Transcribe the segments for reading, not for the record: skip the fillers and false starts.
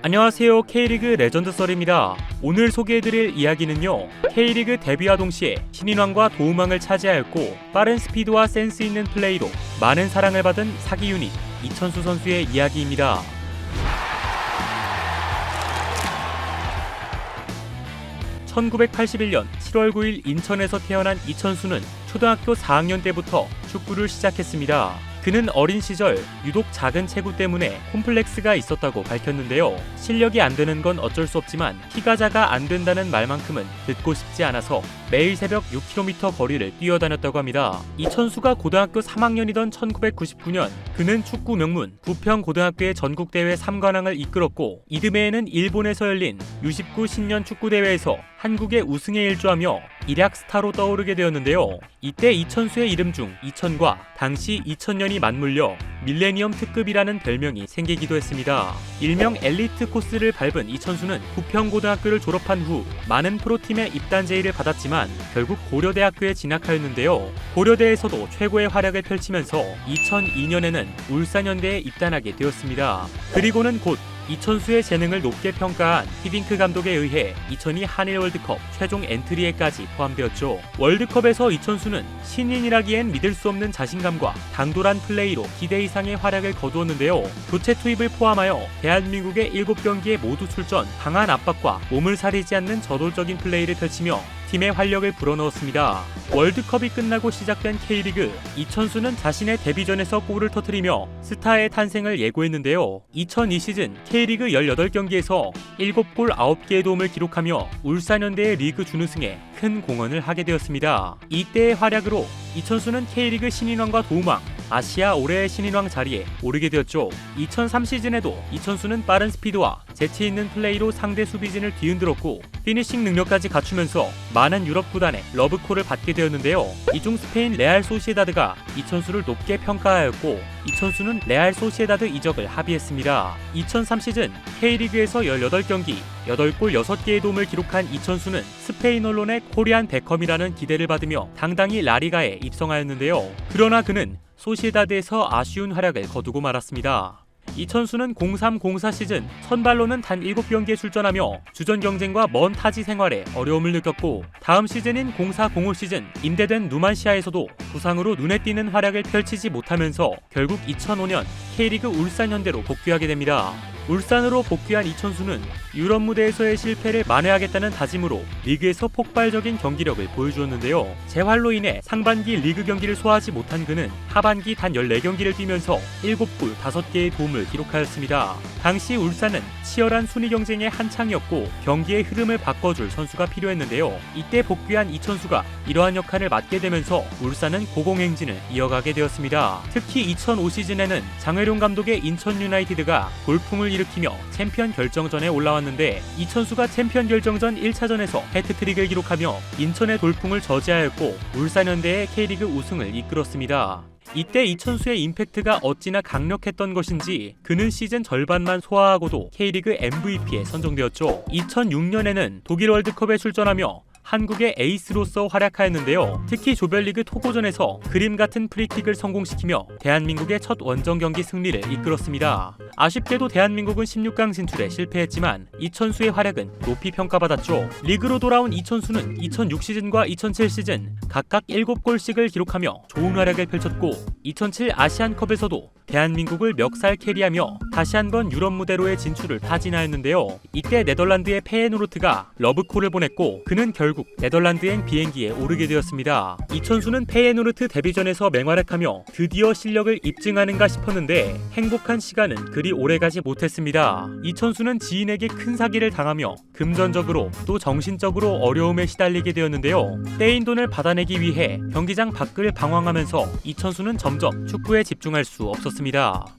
안녕하세요. K리그 레전드 썰입니다. 오늘 소개해드릴 이야기는요, K리그 데뷔와 동시에 신인왕과 도움왕을 차지하였고 빠른 스피드와 센스 있는 플레이로 많은 사랑을 받은 사기 유닛 이천수 선수의 이야기입니다. (1981년 7월 9일) 인천에서 태어난 이천수는 초등학교 4학년 때부터 축구를 시작했습니다. 그는 어린 시절 유독 작은 체구 때문에 콤플렉스가 있었다고 밝혔는데요. 실력이 안 되는 건 어쩔 수 없지만 키가 작아 안 된다는 말만큼은 듣고 싶지 않아서 매일 새벽 6km 거리를 뛰어다녔다고 합니다. 이천수가 고등학교 3학년이던 1999년 그는 축구 명문 부평고등학교의 전국대회 3관왕을 이끌었고 이듬해에는 일본에서 열린 U19 신년 축구대회에서 한국의 우승에 일조하며 일약 스타로 떠오르게 되었는데요. 이때 이천수의 이름 중 이천과 당시 2000년이 맞물려 밀레니엄 특급이라는 별명이 생기기도 했습니다. 일명 엘리트 코스를 밟은 이천수는 부평고등학교를 졸업한 후 많은 프로팀의 입단 제의를 받았지만 결국 고려대학교에 진학하였는데요. 고려대에서도 최고의 활약을 펼치면서 2002년에는 울산현대에 입단하게 되었습니다. 그리고는 곧 이천수의 재능을 높게 평가한 히딩크 감독에 의해 2002 한일 월드컵 최종 엔트리에까지 포함되었죠. 월드컵에서 이천수는 신인이라기엔 믿을 수 없는 자신감과 당돌한 플레이로 기대 이상의 활약을 거두었는데요. 교체 투입을 포함하여 대한민국의 7경기에 모두 출전, 강한 압박과 몸을 사리지 않는 저돌적인 플레이를 펼치며 팀의 활력을 불어넣었습니다. 월드컵이 끝나고 시작된 K리그, 이천수는 자신의 데뷔전에서 골을 터뜨리며 스타의 탄생을 예고했는데요. 2002 시즌 K리그 18경기에서 7골 9개의 도움을 기록하며 울산현대의 리그 준우승에 큰 공헌을 하게 되었습니다. 이때의 활약으로 이천수는 K리그 신인왕과 도움왕, 아시아 올해의 신인왕 자리에 오르게 되었죠. 2003 시즌에도 이천수는 빠른 스피드와 재치 있는 플레이로 상대 수비진을 뒤흔들었고 피니싱 능력까지 갖추면서 많은 유럽 구단의 러브콜을 받게 되었는데요. 이 중 스페인 레알 소시에다드가 이천수를 높게 평가하였고 이천수는 레알 소시에다드 이적을 합의했습니다. 2003 시즌 K리그에서 18경기 8골 6개의 도움을 기록한 이천수는 스페인 언론의 코리안 베컴이라는 기대를 받으며 당당히 라리가에 입성하였는데요. 그러나 그는 소시에다드에서 아쉬운 활약을 거두고 말았습니다. 이천수는 03-04 시즌 선발로는 단 7경기에 출전하며 주전 경쟁과 먼 타지 생활에 어려움을 느꼈고 다음 시즌인 04-05 시즌 임대된 누만시아에서도 부상으로 눈에 띄는 활약을 펼치지 못하면서 결국 2005년 K리그 울산현대로 복귀하게 됩니다. 울산으로 복귀한 이천수는 유럽 무대에서의 실패를 만회하겠다는 다짐으로 리그에서 폭발적인 경기력을 보여주었는데요. 재활로 인해 상반기 리그 경기를 소화하지 못한 그는 하반기 단 14경기를 뛰면서 7골 5개의 도움을 기록하였습니다. 당시 울산은 치열한 순위 경쟁의 한창이었고 경기의 흐름을 바꿔줄 선수가 필요했는데요. 이때 복귀한 이천수가 이러한 역할을 맡게 되면서 울산은 고공행진을 이어가게 되었습니다. 특히 2005 시즌에는 장회룡 감독의 인천 유나이티드가 돌풍을 일으키며 챔피언 결정전에 올라왔는데 이천수가 챔피언 결정전 1차전에서 해트트릭을 기록하며 인천의 돌풍을 저지하였고 울산현대의 K리그 우승을 이끌었습니다. 이때 이천수의 임팩트가 어찌나 강력했던 것인지 그는 시즌 절반만 소화하고도 K리그 MVP에 선정되었죠. 2006년에는 독일 월드컵에 출전하며 한국의 에이스로서 활약하였는데요. 특히 조별리그 토고전에서 그림 같은 프리킥을 성공시키며 대한민국의 첫 원정 경기 승리를 이끌었습니다. 아쉽게도 대한민국은 16강 진출에 실패했지만 이천수의 활약은 높이 평가받았죠. 리그로 돌아온 이천수는 2006 시즌과 2007 시즌 각각 7골씩을 기록하며 좋은 활약을 펼쳤고 2007 아시안컵에서도 대한민국을 멱살 캐리하며 다시 한번 유럽 무대로의 진출을 타진하였는데요. 이때 네덜란드의 페예노르트가 러브콜을 보냈고 그는 결국 네덜란드행 비행기에 오르게 되었습니다. 이천수는 페예노르트 데뷔전에서 맹활약하며 드디어 실력을 입증하는가 싶었는데 행복한 시간은 그리 오래가지 못했습니다. 이천수는 지인에게 큰 사기를 당하며 금전적으로 또 정신적으로 어려움에 시달리게 되었는데요. 떼인 돈을 받아내기 위해 경기장 밖을 방황하면서 이천수는 점점 축구에 집중할 수 없었습니다.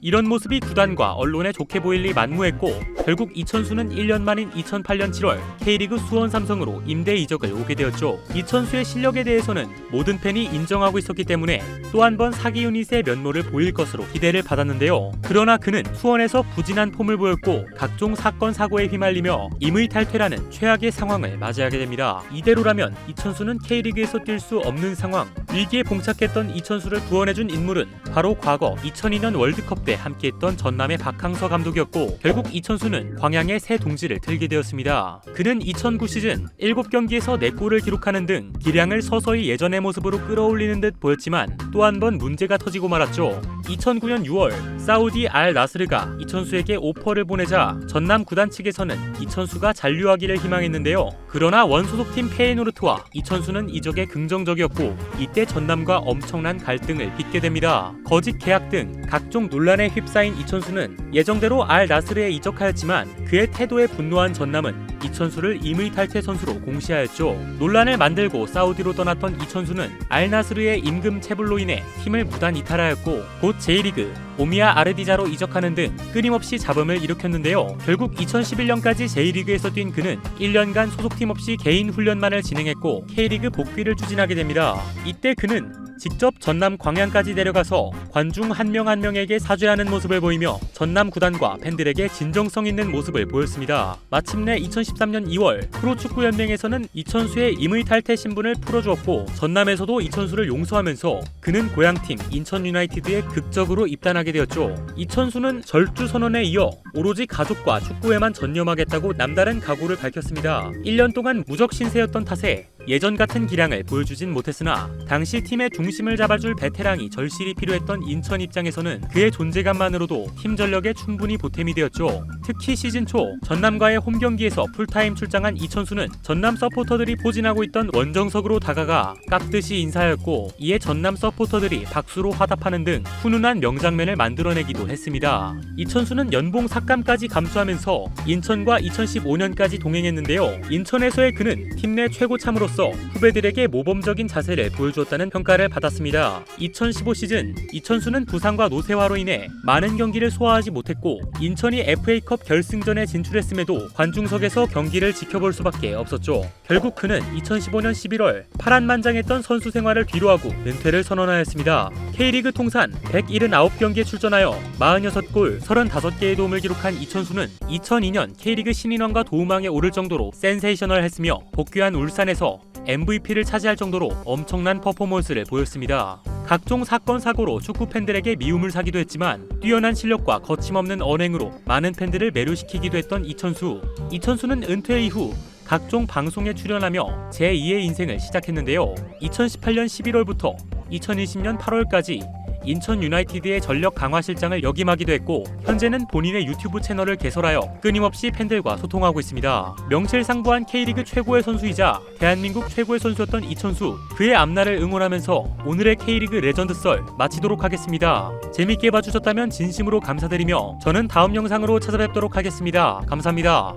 이런 모습이 구단과 언론에 좋게 보일 리 만무했고 결국 이천수는 1년 만인 2008년 7월 K리그 수원 삼성으로 임대 이적을 오게 되었죠. 이천수의 실력에 대해서는 모든 팬이 인정하고 있었기 때문에 또 한 번 사기 유닛의 면모를 보일 것으로 기대를 받았는데요. 그러나 그는 수원에서 부진한 폼을 보였고 각종 사건 사고에 휘말리며 임의탈퇴라는 최악의 상황을 맞이하게 됩니다. 이대로라면 이천수는 K리그에서 뛸 수 없는 상황. 위기에 봉착했던 이천수를 구원해준 인물은 바로 과거 2002년 월드컵 때 함께했던 전남의 박항서 감독이었고 결국 이천수는 이천수는 광양의 새 동지를 틀게 되었습니다. 그는 2009 시즌 7경기에서 4골을 기록하는 등 기량을 서서히 예전의 모습으로 끌어올리는 듯 보였지만 또 한 번 문제가 터지고 말았죠. 2009년 6월 사우디 알 나스르가 이천수에게 오퍼를 보내자 전남 구단 측에서는 이천수가 잔류하기를 희망했는데요. 그러나 원소속팀 페이노르트와 이천수는 이적에 긍정적이었고 이때 전남과 엄청난 갈등을 빚게 됩니다. 거짓 계약 등 각종 논란에 휩싸인 이천수는 예정대로 알 나스르에 이적하였지만 그의 태도에 분노한 전남은 이천수를 임의탈퇴 선수로 공시하였죠. 논란을 만들고 사우디로 떠났던 이천수는 알 나스르의 임금 체불로 인해 팀을 무단 이탈하였고 곧 J리그 오미야 아르디자로 이적하는 등 끊임없이 잡음을 일으켰는데요. 결국 2011년까지 J리그에서 뛴 그는 1년간 소속팀 없이 개인 훈련만을 진행했고 K리그 복귀를 추진하게 됩니다. 이때 그는 직접 전남 광양까지 내려가서 관중 한 명 한 명에게 사죄하는 모습을 보이며 전남 구단과 팬들에게 진정성 있는 모습을 보였습니다. 마침내 2013년 2월 프로축구연맹에서는 이천수의 임의탈퇴 신분을 풀어주었고 전남에서도 이천수를 용서하면서 그는 고향팀 인천 유나이티드에 극적으로 입단하게 되었죠. 이천수는 절주 선언에 이어 오로지 가족과 축구에만 전념하겠다고 남다른 각오를 밝혔습니다. 1년 동안 무적 신세였던 탓에 예전 같은 기량을 보여주진 못했으나 당시 팀의 중심을 잡아줄 베테랑이 절실히 필요했던 인천 입장에서는 그의 존재감만으로도 팀 전력에 충분히 보탬이 되었죠. 특히 시즌 초 전남과의 홈경기에서 풀타임 출장한 이천수는 전남 서포터들이 포진하고 있던 원정석으로 다가가 깍듯이 인사하였고 이에 전남 서포터들이 박수로 화답하는 등 훈훈한 명장면을 만들어내기도 했습니다. 이천수는 연봉 삭감까지 감수하면서 인천과 2015년까지 동행했는데요. 인천에서의 그는 팀 내 최고참으로서 후배들에게 모범적인 자세를 보여주었다는 평가를 받았습니다. 2015 시즌 이천수는 부상과 노쇠화로 인해 많은 경기를 소화하지 못했고 인천이 FA컵 결승전에 진출했음에도 관중석에서 경기를 지켜볼 수밖에 없었죠. 결국 그는 2015년 11월 파란만장했던 선수 생활을 뒤로하고 은퇴를 선언하였습니다. K리그 통산 179경기에 출전하여 46골 35개의 도움을 기록한 이천수는 2002년 K리그 신인왕과 도움왕에 오를 정도로 센세이셔널했으며 복귀한 울산에서 MVP를 차지할 정도로 엄청난 퍼포먼스를 보였습니다. 각종 사건 사고로 축구 팬들에게 미움을 사기도 했지만 뛰어난 실력과 거침없는 언행으로 많은 팬들을 매료시키기도 했던 이천수. 이천수는 은퇴 이후 각종 방송에 출연하며 제2의 인생을 시작했는데요. 2018년 11월부터 2020년 8월까지 인천 유나이티드의 전력 강화 실장을 역임하기도 했고 현재는 본인의 유튜브 채널을 개설하여 끊임없이 팬들과 소통하고 있습니다. 명실상부한 K리그 최고의 선수이자 대한민국 최고의 선수였던 이천수, 그의 앞날을 응원하면서 오늘의 K리그 레전드 썰 마치도록 하겠습니다. 재밌게 봐주셨다면 진심으로 감사드리며 저는 다음 영상으로 찾아뵙도록 하겠습니다. 감사합니다.